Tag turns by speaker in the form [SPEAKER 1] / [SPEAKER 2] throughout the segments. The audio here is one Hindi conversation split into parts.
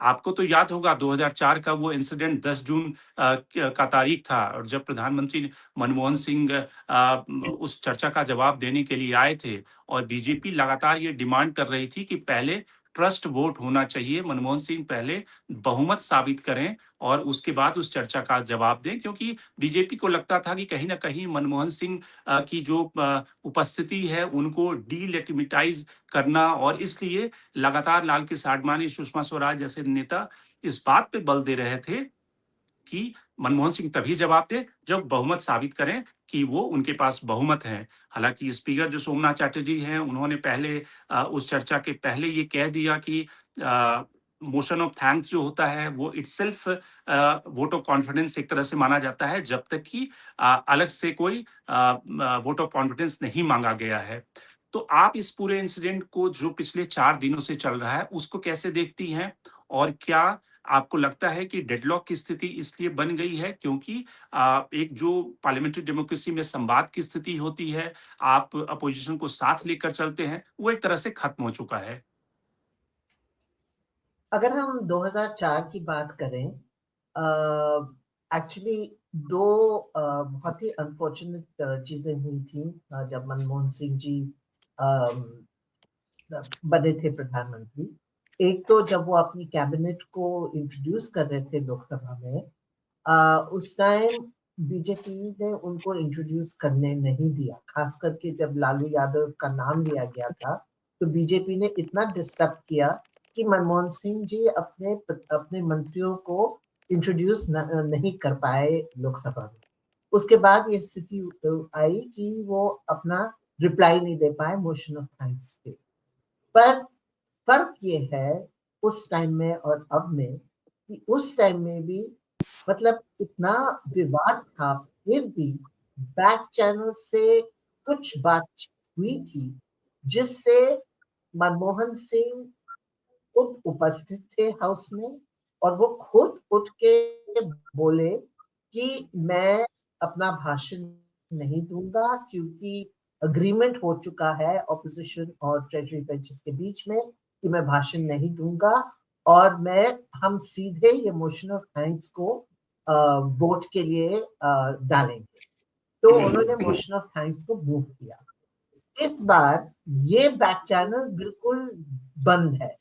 [SPEAKER 1] आपको तो याद होगा 2004 का वो इंसिडेंट 10 जून का तारीख था और जब प्रधानमंत्री मनमोहन सिंह उस चर्चा का जवाब देने के लिए आए थे और बीजेपी लगातार ये डिमांड कर रही थी कि पहले ट्रस्ट वोट होना चाहिए, मनमोहन सिंह पहले बहुमत साबित करें और उसके बाद उस चर्चा का जवाब दें क्योंकि बीजेपी को लगता था कि कहीं न कहीं मनमोहन सिंह की जो उपस्थिति है उनको डीलेजिटिमाइज़ करना और इसलिए लगातार लाल कृष्ण आडवाणी, सुषमा स्वराज जैसे नेता इस बात पे बल दे रहे थे कि मनमोहन सिंह तभी जवाब दें जब बहुमत साबित करें कि वो उनके पास बहुमत है। हालाँकि स्पीकर जो सोमनाथ चैटर्जी हैं, उन्होंने पहले उस चर्चा के पहले ये कह दिया कि मोशन ऑफ थैंक्स जो होता है वो इटसेल्फ वोट ऑफ कॉन्फिडेंस एक तरह से माना जाता है जब तक कि अलग से कोई वोट ऑफ कॉन्फिडेंस नहीं माँगा गया है। तो आप इस पूरे इंसिडेंट को जो पिछले 4 दिनों से चल रहा है, उसको कैसे देखती हैं? और क्या आपको लगता है कि डेडलॉक की स्थिति इसलिए बन गई है क्योंकि एक जो पार्लियामेंट्री डेमोक्रेसी में संवाद की स्थिति होती है, आप अपोजिशन को साथ लेकर चलते हैं, वो एक तरह से खत्म हो चुका है?
[SPEAKER 2] अगर हम 2004 की बात करें एक्चुअली 2 बहुत ही अनफॉर्चुनेट चीज़ें हुई थी जब मनमोहन सिंह जी अम, बने थे प्रधानमंत्री। एक तो जब वो अपनी कैबिनेट को इंट्रोड्यूस कर रहे थे लोकसभा में उस टाइम बीजेपी ने उनको इंट्रोड्यूस करने नहीं दिया, खास करके जब लालू यादव का नाम लिया गया था, तो बीजेपी ने इतना डिस्टर्ब किया कि मनमोहन सिंह जी अपने अपने मंत्रियों को इंट्रोड्यूस नहीं कर पाए लोकसभा में। उसके बाद ये स्थिति आई कि वो अपना रिप्लाई नहीं दे पाए मोशन ऑफ थैंक्स पे। पर फर्क ये है उस टाइम में और अब में कि उस टाइम में भी मतलब इतना विवाद था, फिर भी बैक चैनल से कुछ बातचीत हुई थी, जिससे मनमोहन सिंह खुद उपस्थित थे हाउस में और वो खुद उठ के बोले कि मैं अपना भाषण नहीं दूँगा क्योंकि एग्रीमेंट हो चुका है ऑपोजिशन और ट्रेजरी बेंचेस के बीच में कि मैं भाषण नहीं दूँगा और हम सीधे ये मोशन ऑफ थैंक्स को वोट के लिए डालेंगे। तो उन्होंने मोशन ऑफ थैंक्स को मूव किया। इस बार ये बैक चैनल बिल्कुल बंद है।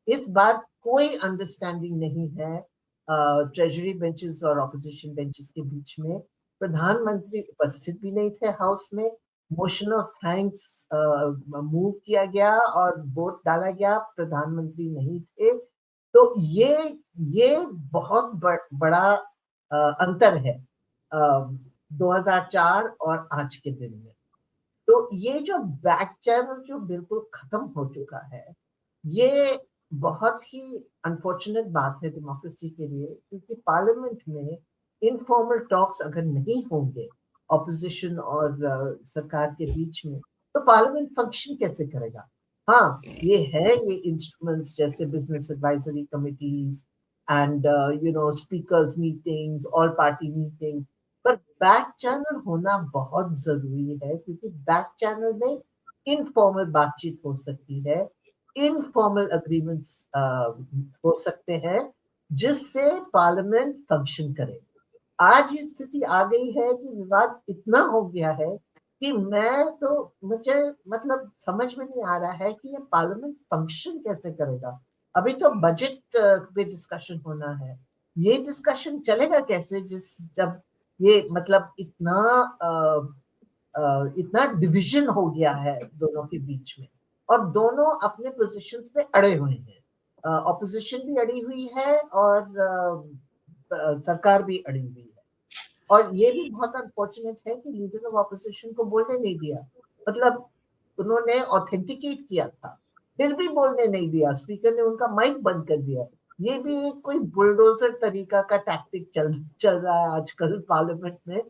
[SPEAKER 2] इस बार कोई अंडरस्टैंडिंग नहीं है ट्रेजरी बेंचेस और ऑपोजिशन बेंचेस के बीच में। प्रधानमंत्री उपस्थित भी नहीं थे हाउस में। मोशन ऑफ थैंक्स मूव किया गया और वोट डाला गया, प्रधानमंत्री नहीं थे। तो ये बहुत बड़ा अंतर है 2004 और आज के दिन में। तो ये जो बैक चैनल जो बिल्कुल खत्म हो चुका है, ये बहुत ही अनफॉर्चुनेट बात है डेमोक्रेसी के लिए क्योंकि पार्लियामेंट में इनफॉर्मल टॉक्स अगर नहीं होंगे ऑपोजिशन और सरकार के बीच में तो पार्लियामेंट फंक्शन कैसे करेगा? हाँ, ये इंस्ट्रूमेंट्स जैसे business advisory committees and speakers meetings, all party meetings, पर बैक चैनल होना बहुत जरूरी है क्योंकि बैक चैनल में इनफॉर्मल बातचीत हो सकती है, इनफॉर्मल एग्रीमेंट्स हो सकते हैं जिससे पार्लियामेंट फंक्शन करे। आज ये स्थिति आ गई है कि विवाद इतना हो गया है कि मुझे मतलब समझ में नहीं आ रहा है कि ये पार्लियामेंट फंक्शन कैसे करेगा। अभी तो बजट पे डिस्कशन होना है, ये डिस्कशन चलेगा कैसे जब ये मतलब इतना डिवीजन हो गया है दोनों के बीच में और दोनों अपने पोजीशंस पे अड़े हुए हैं। ऑपोजिशन भी अड़ी हुई है और सरकार भी अड़ी हुई है। और ये भी बहुत अनफॉर्चुनेट है कि लीडर ऑफ ऑपोजिशन को बोलने नहीं दिया, मतलब उन्होंने ऑथेंटिकेट किया था, फिर भी बोलने नहीं दिया, स्पीकर ने उनका माइक बंद कर दिया। ये भी कोई बुलडोजर तरीका का टैक्टिक चल रहा है आजकल पार्लियामेंट में।